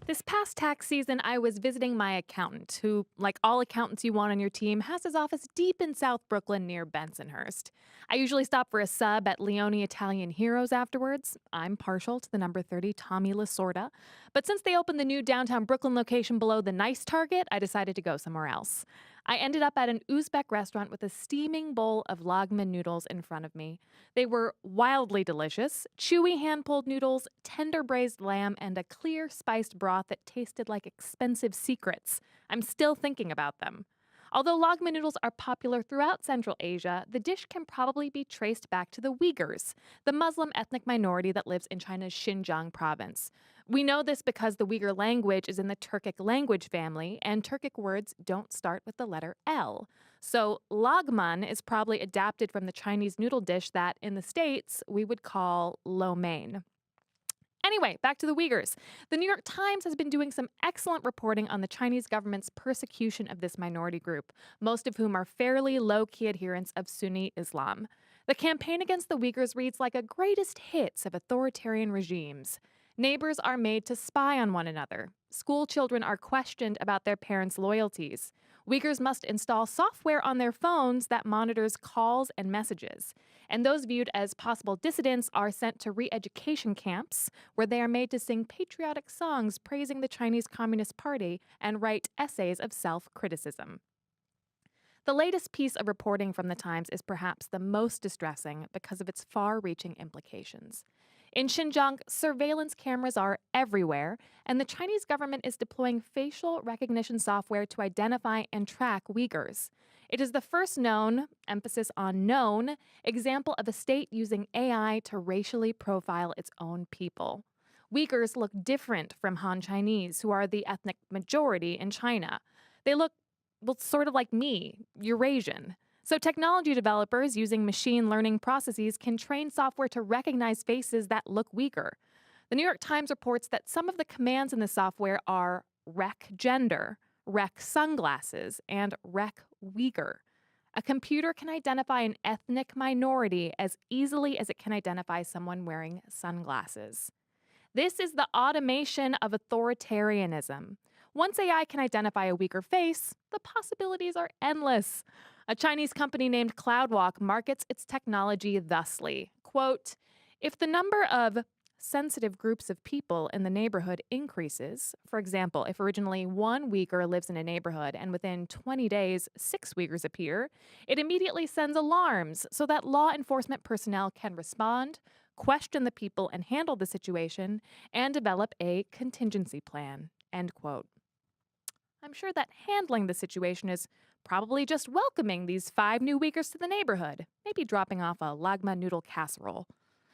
This past tax season, I was visiting my accountant, who, like all accountants you want on your team, has his office deep in South Brooklyn near Bensonhurst. I usually stop for a sub at Leone Italian Heroes afterwards. I'm partial to the number 30 Tommy Lasorda. But since they opened the new downtown Brooklyn location below the Nice Target, I decided to go somewhere else. I ended up at an Uzbek restaurant with a steaming bowl of lagman noodles in front of me. They were wildly delicious, chewy hand-pulled noodles, tender braised lamb, and a clear spiced broth that tasted like expensive secrets. I'm still thinking about them. Although lagman noodles are popular throughout Central Asia, the dish can probably be traced back to the Uyghurs, the Muslim ethnic minority that lives in China's Xinjiang province. We know this because the Uyghur language is in the Turkic language family, and Turkic words don't start with the letter L. So, lagman is probably adapted from the Chinese noodle dish that, in the States, we would call lo mein. Anyway, back to the Uyghurs. The New York Times has been doing some excellent reporting on the Chinese government's persecution of this minority group, most of whom are fairly low-key adherents of Sunni Islam. The campaign against the Uyghurs reads like a greatest hits of authoritarian regimes. Neighbors are made to spy on one another. School children are questioned about their parents' loyalties. Uyghurs must install software on their phones that monitors calls and messages. And those viewed as possible dissidents are sent to re-education camps, where they are made to sing patriotic songs praising the Chinese Communist Party and write essays of self-criticism. The latest piece of reporting from the Times is perhaps the most distressing because of its far-reaching implications. In Xinjiang, surveillance cameras are everywhere, and the Chinese government is deploying facial recognition software to identify and track Uyghurs. It is the first known, emphasis on known, example of a state using AI to racially profile its own people. Uyghurs look different from Han Chinese, who are the ethnic majority in China. They look, well, sort of like me, Eurasian. So technology developers using machine learning processes can train software to recognize faces that look Uyghur. The New York Times reports that some of the commands in the software are rec gender, rec sunglasses, and rec Uyghur. A computer can identify an ethnic minority as easily as it can identify someone wearing sunglasses. This is the automation of authoritarianism. Once AI can identify a Uyghur face, the possibilities are endless. A Chinese company named CloudWalk markets its technology thusly. Quote, if the number of sensitive groups of people in the neighborhood increases, for example, if originally one Uyghur lives in a neighborhood and within 20 days 6 Uyghurs appear, it immediately sends alarms so that law enforcement personnel can respond, question the people and handle the situation, and develop a contingency plan, end quote. I'm sure that handling the situation is probably just welcoming these 5 new Uyghurs to the neighborhood, maybe dropping off a lagma noodle casserole.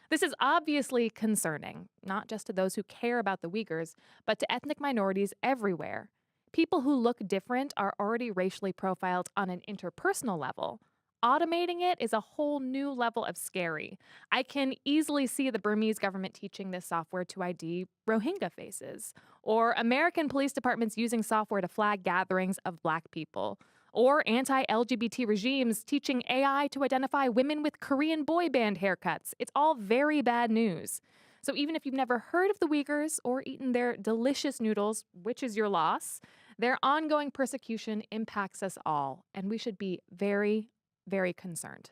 This is obviously concerning, not just to those who care about the Uyghurs, but to ethnic minorities everywhere. People who look different are already racially profiled on an interpersonal level. Automating it is a whole new level of scary. I can easily see the Burmese government teaching this software to ID Rohingya faces, or American police departments using software to flag gatherings of Black people, or anti-LGBT regimes teaching AI to identify women with Korean boy band haircuts. It's all very bad news. So even if you've never heard of the Uyghurs or eaten their delicious noodles, which is your loss, their ongoing persecution impacts us all, and we should be very, very concerned.